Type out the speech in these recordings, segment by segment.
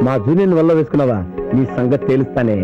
మా జూనియర్ వల్ల వేసుకున్నావా నీ సంగతి తేలుస్తానే.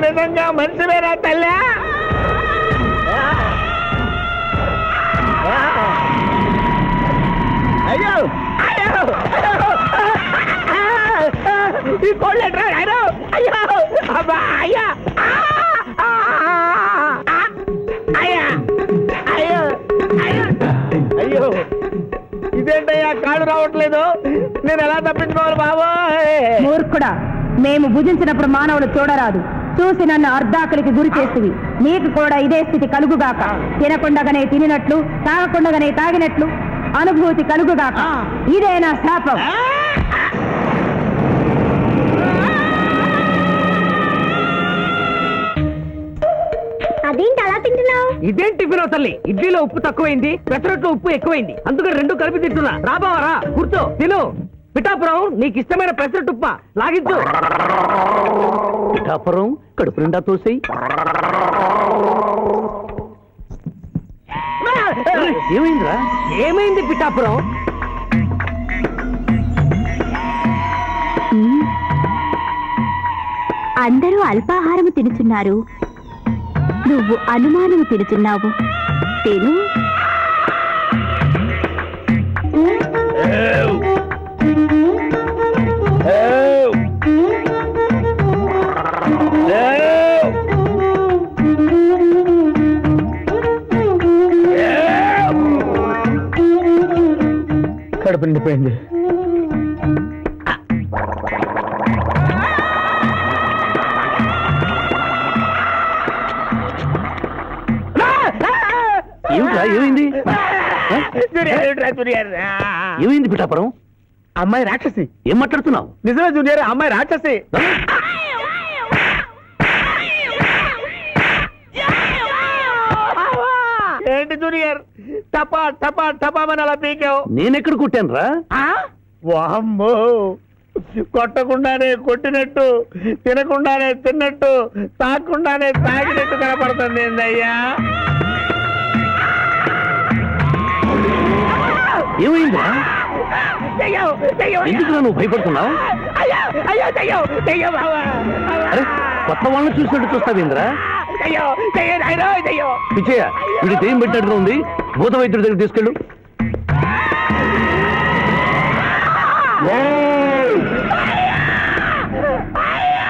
నిజంగా మంచివేనా తల్లి? అయ్యో అయ్యో ఈ కోళ్ళెట్రా అయ్యో అయ్యో అబ్బా అయ్యా అయ్యా అయ్యో అయ్యో అయ్యో ఇదేంటయ్యా కాళ్ళు రావట్లేదు, నేను ఎలా తప్పించుకోవాలి బాబోయ్? మూర్ఖుడా, మేము భుజించినప్పుడు మానవులు చూడరాదు, చూసి నన్ను అర్ధాకలికి గురి చేస్తుంది. నీకు కూడా ఇదే స్థితి కలుగుగాక. తినకుండగానే తినినట్లు, తాగకుండగానే తాగినట్లు అనుభూతి కలుగుగాక. ఇదే నా శాపం. అదేంటి అలా తింటున్నావు? ఇదేం టిఫిన్ తల్లి? ఇడ్లీలో ఉప్పు తక్కువైంది, పెసరట్లో ఉప్పు ఎక్కువైంది, అందుకని రెండు కలిపి తింటున్నా. రాబావరా, కూర్చో తిను. పిఠాపురం, నీకు ఇష్టమైన పెసరట్టు ఉప్మా లాగించు. పిఠాపురం కడుపు నిండా తోసేయి. ఏమైందిరా? ఏమైంది పిఠాపురం? అందరూ అల్పాహారము తినుచున్నారు, నువ్వు అనుమానము తినుచున్నావు. తిను. కడుపు నిండిపోయింది. ఏమైంది? ఏమైంది పిఠాపురం? అమ్మాయి రాక్షసి. ఏం మాట్లాడుతున్నావు? నిజమే జూనియర్, అమ్మాయి రాక్షసి. ఏంటి జూనియర్ టపా టపా టపామని అలా పీకావు? నేనెక్కడ కొట్టాను రా? వామ్మో, కొట్టకుండానే కొట్టినట్టు, తినకుండానే తిన్నట్టు, తాగకుండానే తాగినట్టు కనపడుతుంది ఏందయ్యా? ఏమైందా? ఎందుకు నువ్వు భయపడుతున్నావు? అరే, కొత్త వాళ్ళని చూసినట్టు చూస్తావేంద్రా? పిచ్చయ్య, వీడి దెయ్యం పెట్టినట్టుగా ఉంది, భూత వైద్యుడి దగ్గర తీసుకెళ్ళు.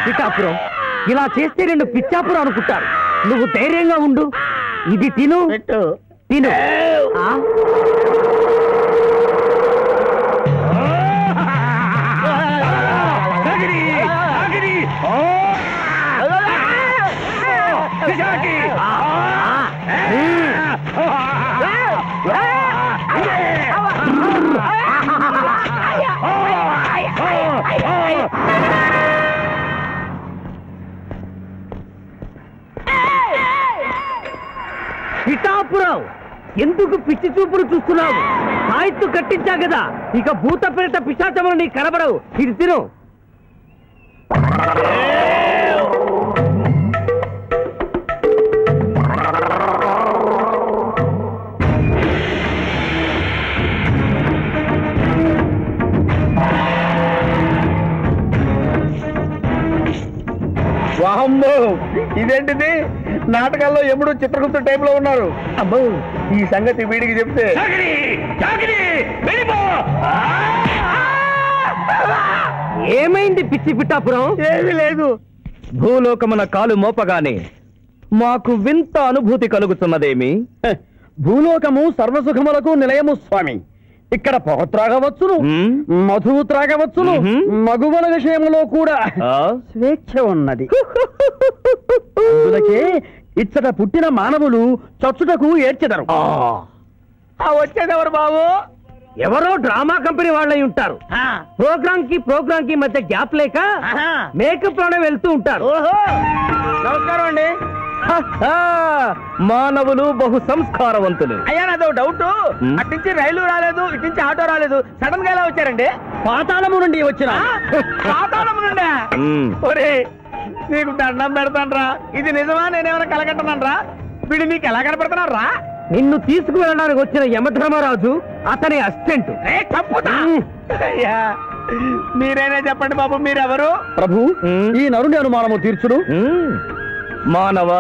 పిఠాపురం, ఇలా చేస్తే రెండు పిచ్చాపురం అనుకుంటారు. నువ్వు ధైర్యంగా ఉండు, ఇది తిను తిను. పిఠాపురం, ఎందుకు పిచ్చి చూపులు చూస్తున్నావు? సాయిత్తు కట్టించా కదా, ఇక భూత ప్రేత పిశాచములు నీ కనబడవు. ఇది తిను. వామ్మో, ఇదేంటిది? నాటకాల్లో ఎప్పుడు చిత్రగుప్త టైప్ లో ఉన్నారు. అమ్మో, ఈ సంగతి వీడికి చెప్తే ఏమైంది పిచ్చి పిఠాపురం? ఏమీ లేదు. భూలోకమున కాలు మోపగానే మాకు వింత అనుభూతి కలుగుతున్నదేమి? భూలోకము సర్వసుఖములకు నిలయము స్వామి. ఇక్కడ పొగ త్రాగవచ్చును, మధువు త్రాగవచ్చును, మగువల విషయంలో కూడా స్వేచ్ఛ ఉన్నది. అందులకే ఇచ్చట పుట్టిన మానవులు చచ్చుటకు ఏడ్చెదరు. వచ్చేదెవరు బాబు? ఎవరో డ్రామా కంపెనీ వాళ్ళై ఉంటారు. ప్రోగ్రామ్ కి మధ్య గ్యాప్ లేక మేకప్ లోనే వెళ్తూ ఉంటారు. నమస్కారం అండి. మానవులు బహు సంస్కారవంతులు. అయ్యా నాదో డౌట్, అట్నుంచి రైలు రాలేదు, ఇట్నుంచి ఆటో రాలేదు, సడన్ గా ఎలా వచ్చారండి? పాతాళము నుండి వచ్చిన. పాతాళము నుండి? ఒరే నీకు దండం పెడతానరా, ఇది నిజమా నేనేమైనా కలగట్టనరా? వీడు నీకు ఎలా కనపడుతున్నారా? నిన్ను తీసుకువెళ్ళడానికి వచ్చిన యమధర్మరాజు అతని అసిస్టెంట్. అయ్యా మీరైనా చెప్పండి బాబు, మీరెవరు? ప్రభు, ఈ నరుని అనుమానము తీర్చుడు. మానవ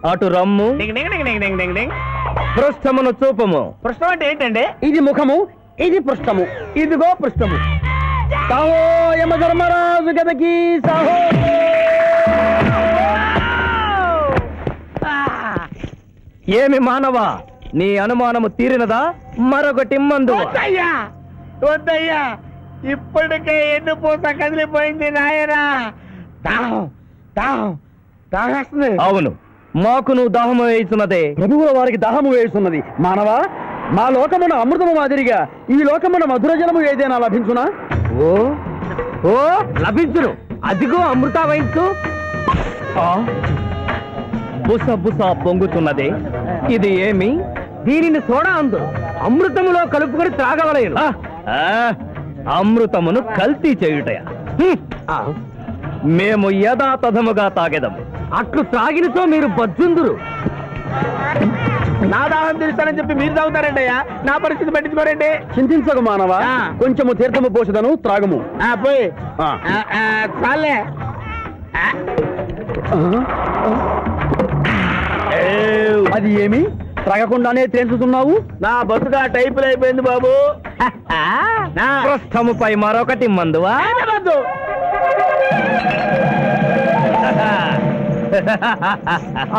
అటు రమ్ము, పృష్ఠమును చూపము. పృష్ఠం అంటే ఏంటండి? ఇది ముఖము, ఇది పృష్ఠము, ఇదిగో పృష్ఠము. సాహో యమధర్మరాజు గదకి సాహో. ఏమి మానవ, నీ అనుమానము తీరినదా? మరొకటి మందు. వద్దయ్యా, వద్దయ్యా, ఇప్పటికే ఎన్ను పూస కదిలిపోయింది నాయనా. దాహం దాహం దాహేస్తుంది. అవును, మాకు నువ్వు దాహము వేయుచున్నదే. ప్రభువుల వారికి దాహము వేస్తున్నది. మానవ, మా లోకమున అమృతము మాదిరిగా ఈ లోకమున మధుర జలము ఏదైనా లభించునా? ఓ ఓ లభించును. అదిగో అమృత వయస్సు. బుస బుస పొంగుతున్నదే, ఇది ఏమి? దీనిని సోడా అందు అమృతములో కలుపుకొని త్రాగవలేను. అమృతమును కల్తీ చేయుటయా? మేము యథాతథముగా తాగెదము. అట్లు త్రాగినతో మీరు బజ్జుందురు. నా దాహం తీరుస్తానని చెప్పి మీరు తాగుతారండి అయ్యా, నా పరిస్థితి పట్టించుకోరండి. చింతించకు మానవ, కొంచెము తీర్థము పోషదను, త్రాగము. పోయి చాలే. అది ఏమి త్రాగకుండానే తేల్చుతున్నావు? నా బతుగా టైపులు అయిపోయింది బాబు. పృష్ఠముపై మరొకటి మందువా?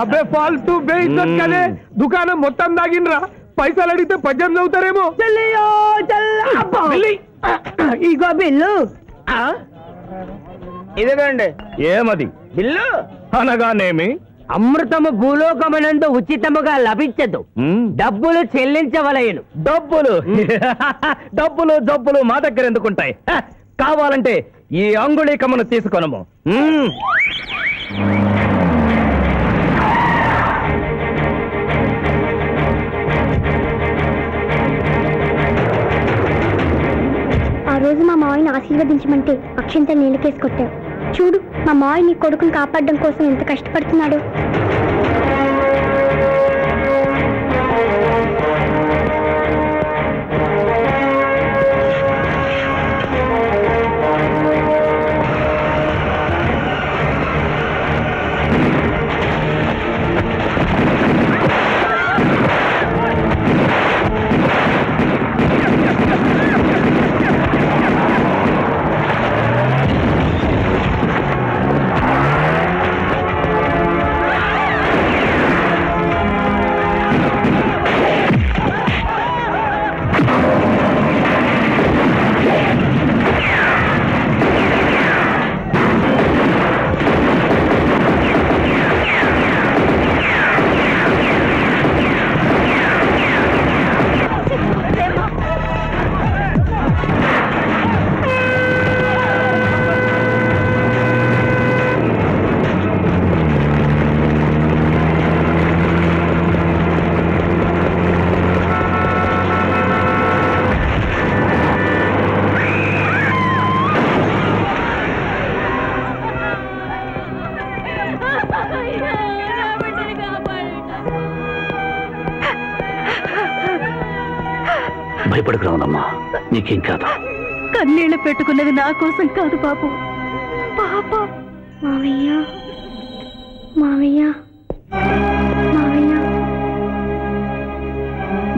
అబ్బే ఫాల్తూ బేయిద్దనే దుకాణం మొత్తం దాగినరా. పైసలు అడిగితే పద్యం చదువుతారేమో. ఇగో బిల్లు. ఇదేనండి. ఏమది బిల్లు అనగానేమి? అమృతము భూలోకమునందు ఉచితముగా లభించదు, డబ్బులు చెల్లించవలయను. డబ్బులు డబ్బులు జబ్బులు మా దగ్గర ఎందుకుంటాయి? కావాలంటే ఈ అంగుళీకమును తీసుకొనము. ఆ రోజు మా మావయ్యని ఆశీర్వదించమంటే అక్షంత నీళ్ళకేసి కొట్టావు. చూడు, మా మావయ్య నీ కొడుకుని కాపాడడం కోసం ఎంత కష్టపడుతున్నాడు. భయపడకు రావునమ్మా, నీకేం కాదు. కన్నీళ్లు పెట్టుకున్నది నా కోసం కాదు బాబు, పాప. మావయ్య మావయ్య మావయ్య.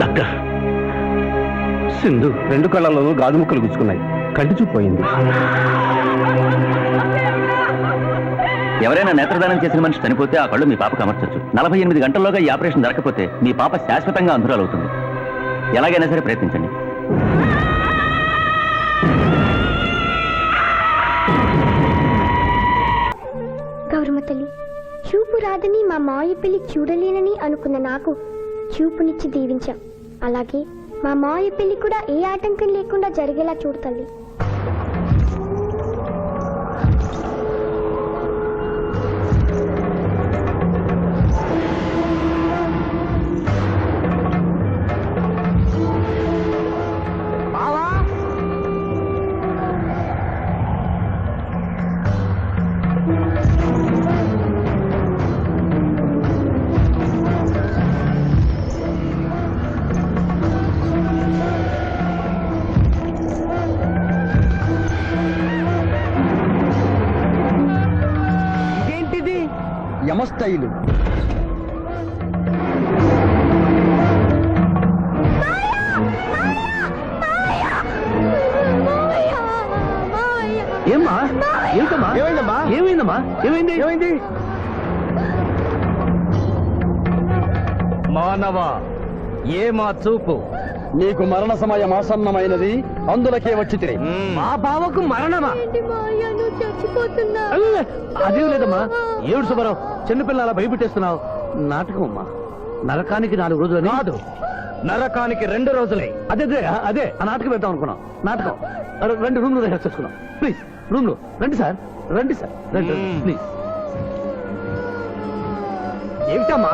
డాక్టర్, సింధు 2 కళ్ళలోనూ గాజు ముక్కలు గుచ్చుకున్నాయి, కంటి చూపు పోయింది. ఎవరైనా నేత్రదానం చేసిన మనిషి చనిపోతే ఆ కళ్ళు మీ పాపకు అమర్చొచ్చు. 48 గంటల్లోగా ఈ ఆపరేషన్ జరగకపోతే మీ పాప శాశ్వతంగా అంధురాలవుతుంది. ఎలాగైనా సరే ప్రయత్నించండి. గౌరమ్మ తల్లి, చూపు రాదని మా మావయ్య పెళ్లి చూడలేనని అనుకున్న నాకు చూపునిచ్చి దీవించాం. అలాగే మా మావయ్య పెళ్లి కూడా ఏ ఆటంకం లేకుండా జరిగేలా చూడు తల్లి. ఇదేంటిది? యమస్థైలు. ఏమ్మా? ఏమిటమ్మా? ఏమైందమ్మా? ఏమైందమ్మా? ఏమైంది? ఏమైంది? మానవ ఏ మా చూపు నీకు మరణ సమయం ఆసన్నమైనది, అందులకే వచ్చి మా బావకు మరణమా? చచ్చిపోతున్నా. అదే లేదమ్మా. ఏడు సుబ్బారావు, చిన్నపిల్లల భయపెట్టేస్తున్నావు. నాటకం అమ్మా. నరకానికి 4 రోజులు కాదు, నరకానికి 2 రోజులే. అదే అదే అదే ఆ నాటకం వేద్దాం అనుకున్నాం. నాటకం 2 రూమ్లు రిహార్స్ చేసుకున్నాం. ప్లీజ్ రూమ్లో రండి సార్, రండి సార్, రండి ప్లీజ్. ఏమిటమ్మా